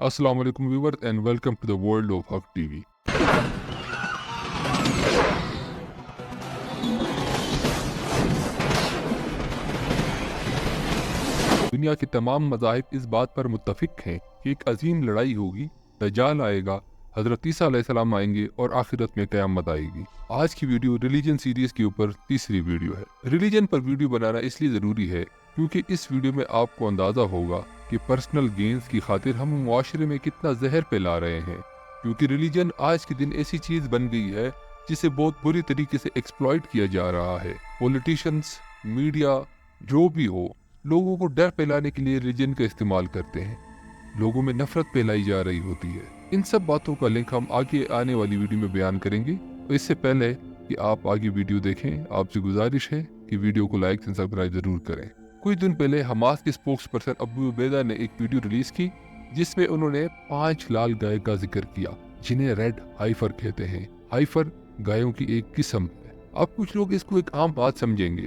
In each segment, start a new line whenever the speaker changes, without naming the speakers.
Assalamu alaikum viewers and welcome to the world of Haq TV. दुनिया के तमाम मज़ाहिब इस बात पर मुत्तफिक हैं कि एक अजीम लड़ाई होगी, दज्जाल आएगा, हज़रत ईसा अलैहिस्सलाम आएंगे और आखिरत में क़यामत आएगी। आज की वीडियो रिलीजन सीरीज़ के ऊपर तीसरी वीडियो है। रिलीजन पर वीडियो बनाना इसलिए ज़रूरी है क्योंकि इस वीडियो में आपको अंदाज़ा होगा कि पर्सनल गेंस की खातिर हम मुआशरे में कितना जहर फैला रहे हैं, क्योंकि रिलीजन आज के दिन ऐसी चीज़ बन गई है जिसे बहुत बुरी तरीके से एक्सप्लॉइट किया जा रहा है। पॉलिटिशियंस, मीडिया, जो भी हो, लोगों को डर फैलाने के लिए रिलीजन का इस्तेमाल करते हैं। लोगों में नफरत फैलाई जा रही होती है। इन सब बातों का लिंक हम आगे आने वाली वीडियो में बयान करेंगे। और इससे पहले कि आप आगे वीडियो देखें, आपसे गुजारिश है कि वीडियो को लाइक एंड सब्सक्राइब जरूर करें। कुछ दिन पहले हमास के स्पोक्स पर्सन अबू उबैदा ने एक वीडियो रिलीज की जिसमें उन्होंने 5 लाल गाय का जिक्र किया जिन्हें रेड हाइफर कहते हैं। हाइफर गायों की एक किस्म है। अब कुछ लोग इसको एक आम बात समझेंगे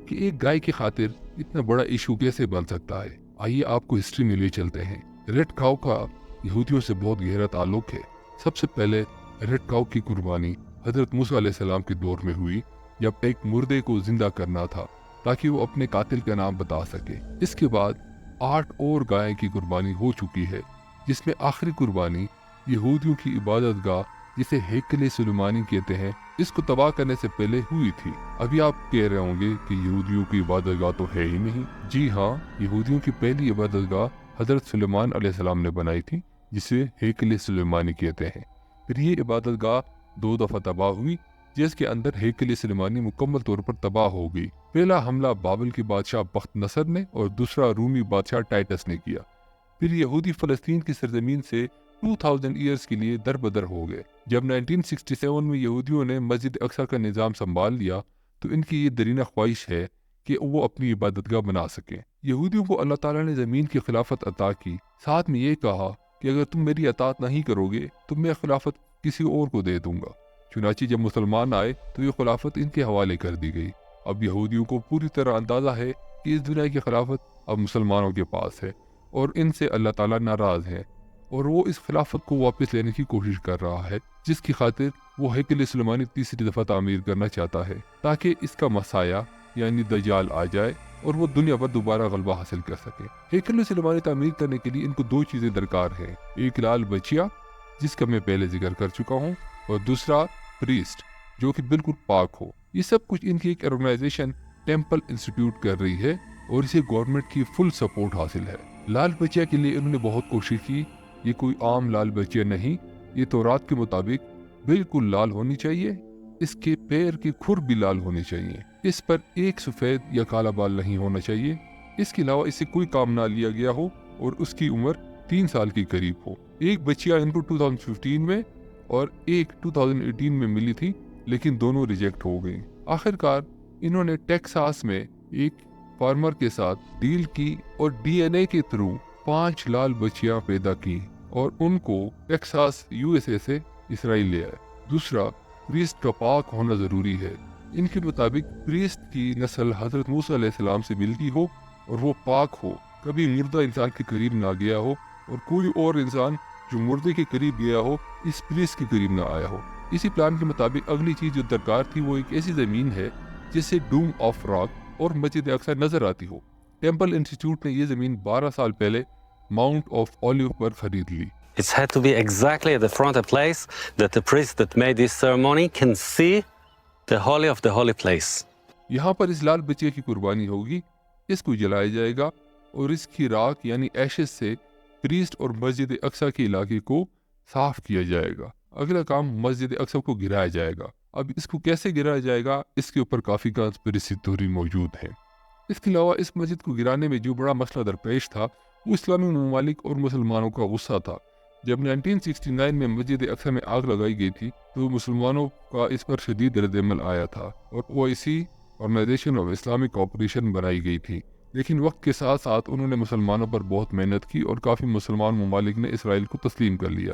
कि एक गाय की खातिर इतना बड़ा इशू कैसे बन सकता है। आइए आपको हिस्ट्री में ले चलते हैं। रेड काउ का यहूदियों से बहुत गहरा ताल्लुक है। सबसे पहले रेड काउ की कुर्बानी हजरत मूसा अलैहिस्सलाम के दौर में हुई, जब एक मुर्दे को जिंदा करना था ताकि वो अपने कातिल का नाम बता सके। इसके बाद 8 और गाय की कुर्बानी हो चुकी है, जिसमें आखिरी कुर्बानी यहूदियों की इबादत गाह जिसे हेकल सुलेमानी कहते हैं, इसको तबाह करने से पहले हुई थी। अभी आप कह रहे होंगे कि यहूदियों की इबादत गाह तो है ही नहीं। जी हाँ, यहूदियों की पहली इबादत गाह हजरत सुलेमान अलैहिस्सलाम ने बनाई थी, जिसे हेकल सुलेमानी कहते हैं। फिर ये इबादत गाह 2 दफा तबाह हुई, जिसके अंदर हेकल सुलेमानी मुकम्मल तौर पर तबाह हो गई। पहला हमला बाबिल के बादशाह बख्त नसर ने और दूसरा रूमी बादशाह टाइटस ने किया। फिर यहूदी फलस्तीन की सरजमीन से 2000 ईयर्स के लिए दरबदर हो गए। जब 1967 में यहूदियों ने मस्जिद अक्सा का निज़ाम संभाल लिया तो इनकी ये दरीना ख्वाहिश है कि वो अपनी इबादतगाह बना सकें। यहूदियों को अल्लाह ताला ने ज़मीन की खिलाफत अता की, साथ में ये कहा कि अगर तुम मेरी अतात नहीं करोगे तो मैं खिलाफत किसी और को दे दूंगा। चुनांचे जब मुसलमान आए तो ये खिलाफत इनके हवाले कर दी गई। अब यहूदियों को पूरी तरह अंदाज़ा है कि इस दुनिया की खिलाफत अब मुसलमानों के पास है और इनसे अल्लाह ताला नाराज़ है और वो इस खिलाफत को वापस लेने की कोशिश कर रहा है, जिसकी खातिर वो हेकल सुलेमानी तीसरी दफ़ा तामीर करना चाहता है ताकि इसका मसाया यानी दज्जाल आ जाए और वो दुनिया पर दोबारा गलबा हासिल कर सके। हेकल सुलेमानी तामीर करने के लिए इनको 2 चीज़ें दरकार हैं, एक लाल बचिया जिसका मैं पहले जिक्र कर चुका हूँ और दूसरा प्रीस्ट जो कि बिल्कुल पाक हो। ये सब कुछ इनकी एक ऑर्गेनाइजेशन टेम्पल इंस्टीट्यूट कर रही है और इसे गवर्नमेंट की फुल सपोर्ट हासिल है। लाल बचिया के लिए इन्होंने बहुत कोशिश की। ये कोई आम लाल बचिया नहीं, ये तौरात के मुताबिक बिल्कुल लाल होनी चाहिए। इसके पैर की खुर भी लाल होनी चाहिए। इस पर एक सफ़ेद या काला बाल नहीं होना चाहिए। इसके अलावा इससे कोई काम ना लिया गया हो और उसकी उम्र 3 साल के करीब हो। एक बचिया इनको 2015 में और एक 2018 में मिली थी, लेकिन दोनों रिजेक्ट हो गई। आखिरकार इन्होंने टेक्सास में एक फार्मर के साथ डील की और डीएनए के थ्रू 5 लाल बच्चियां पैदा की और उनको टेक्सास यूएसए से इसराइल ले आए। दूसरा, प्रीस्ट का पाक होना जरूरी है। इनके मुताबिक प्रीस्ट की नस्ल हजरत मूसा अलैहिस्सलाम से मिलती हो और वो पाक हो, कभी मुर्दा इंसान के करीब ना गया हो और कोई और इंसान जो मुर्दे के करीब गया हो इस प्रीस्ट के करीब ना आया हो। इसी प्लान के मुताबिक अगली चीज जो दरकार थी वो एक ऐसी जमीन है जिससे डूम ऑफ रॉक और मस्जिद अक्सा नजर आती हो। टेम्पल इंस्टीट्यूट ने ये जमीन 12 साल पहले माउंट ऑफ ऑलिव पर खरीद ली।
It's had to be exactly at the front a place that the priest that made this ceremony can see the holy of the holy place.
यहाँ पर इस लाल बच्चे की कुर्बानी होगी, इसको जलाया जाएगा और इसकी राख यानी एशेस से प्रीस्ट और मस्जिद अक्सा के इलाके को साफ किया जाएगा। अगला काम मस्जिद अक्सा को गिराया जाएगा। अब इसको कैसे गिराया जाएगा, इसके ऊपर काफ़ी कंस्पिरेसी थ्योरी मौजूद है। इसके अलावा इस मस्जिद को गिराने में जो बड़ा मसला दरपेश था वो इस्लामी ममालिक और मुसलमानों का गुस्सा था। जब 1969 में मस्जिद अक्सा में आग लगाई गई थी तो मुसलमानों का इस पर शदीद रद्द-ए-अमल आया था और OIC Organisation of Islamic Cooperation बनाई गई थी। लेकिन वक्त के साथ साथ उन्होंने मुसलमानों पर बहुत मेहनत की और काफ़ी मुसलमान ममालिक ने इसराइल को तस्लीम कर लिया।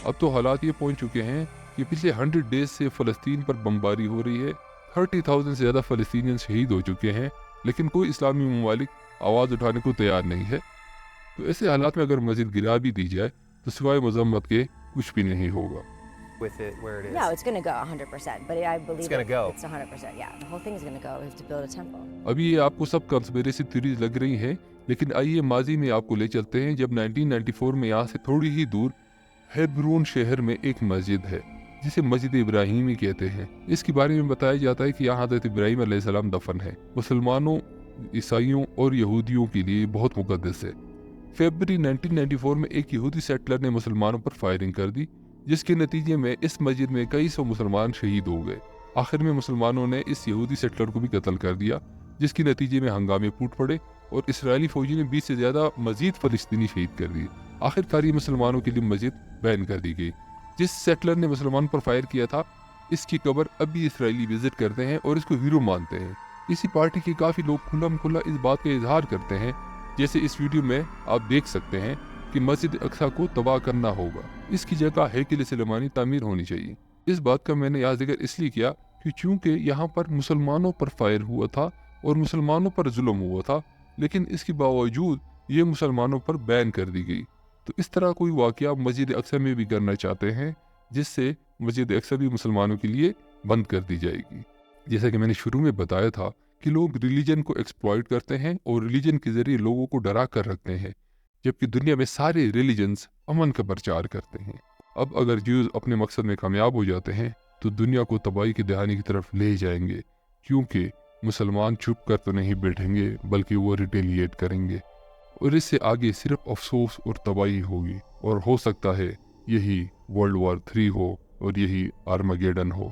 अब तो हालात ये पहुंच चुके हैं कि पिछले 100 डेज से फ़लस्तीन पर बमबारी हो रही है। 30,000 से ज़्यादा फ़लस्तीनियन शहीद हो चुके हैं, लेकिन कोई इस्लामी ममालिक आवाज़ उठाने को तैयार नहीं है। तो ऐसे हालात में अगर मस्जिद गिरा भी दी जाए तो सिवाय मजम्मत के कुछ भी नहीं होगा।
with it where it is.
No, it's going to go 100%, but I believe
gonna go.
it's 100%. Yeah, the whole thing is going to go. We have to build a temple.
अभी ये आपको सब कंस्पिरेसी थ्योरीज लग रही हैं, लेकिन आइए माजी में आपको ले चलते हैं जब 1994 में यहाँ से थोड़ी ही दूर हेब्रोन शहर में एक मस्जिद है जिसे मस्जिद इब्राहिमी कहते हैं। इसके बारे में बताया जाता है कि यहाँ हज़रत इब्राहिम अलैहिस्सलाम दफन है। मुसलमानों, ईसाइयों और यहूदियों के लिए बहुत मुकद्दस है। फरवरी 1994 में एक यहूदी सेटलर ने मुसलमानों पर फायरिंग कर दी, जिसके नतीजे में इस मस्जिद में कई सौ मुसलमान शहीद हो गए। आखिर में मुसलमानों ने इस यहूदी सेटलर को भी कत्ल कर दिया, जिसके नतीजे में हंगामे फूट पड़े और इसराइली फौजी ने 20 से ज़्यादा मजीद फ़लस्तीनी शहीद कर दिए। आखिरकार ये मुसलमानों के लिए मस्जिद बैन कर दी गई। जिस सेटलर ने मुसलमान पर फायर किया था, इसकी कब्र अब भी इसराइली विजिट करते हैं और इसको हीरो मानते हैं। इसी पार्टी के काफ़ी लोग खुल्लम खुल्ला इस बात का इजहार करते हैं, जैसे इस वीडियो में आप देख सकते हैं कि मस्जिद अक्सा को तबाह करना होगा, इसकी जगह हैकिल सुलेमानी तामीर होनी चाहिए। इस बात का मैंने यहाँ जिक्र इसलिए किया कि चूँकि यहाँ पर मुसलमानों पर फायर हुआ था और मुसलमानों पर जुल्म हुआ था, लेकिन इसके बावजूद ये मुसलमानों पर बैन कर दी गई। तो इस तरह कोई वाक़या मस्जिद अक्सा में भी करना चाहते हैं, जिससे मस्जिद अक्सा भी मुसलमानों के लिए बंद कर दी जाएगी। जैसा कि मैंने शुरू में बताया था कि लोग रिलीजन को एक्सप्लॉइट करते हैं और रिलीजन के ज़रिए लोगों को डरा कर रखते हैं, जबकि दुनिया में सारे रिलीजन्स अमन का प्रचार करते हैं। अब अगर ज्यूज़ अपने मकसद में कामयाब हो जाते हैं तो दुनिया को तबाही की दहानी की तरफ ले जाएंगे, क्योंकि मुसलमान छुप कर तो नहीं बैठेंगे बल्कि वो रिटेलिएट करेंगे और इससे आगे सिर्फ अफसोस और तबाही होगी। और हो सकता है यही वर्ल्ड वॉर 3 हो और यही आर्मागेडन हो।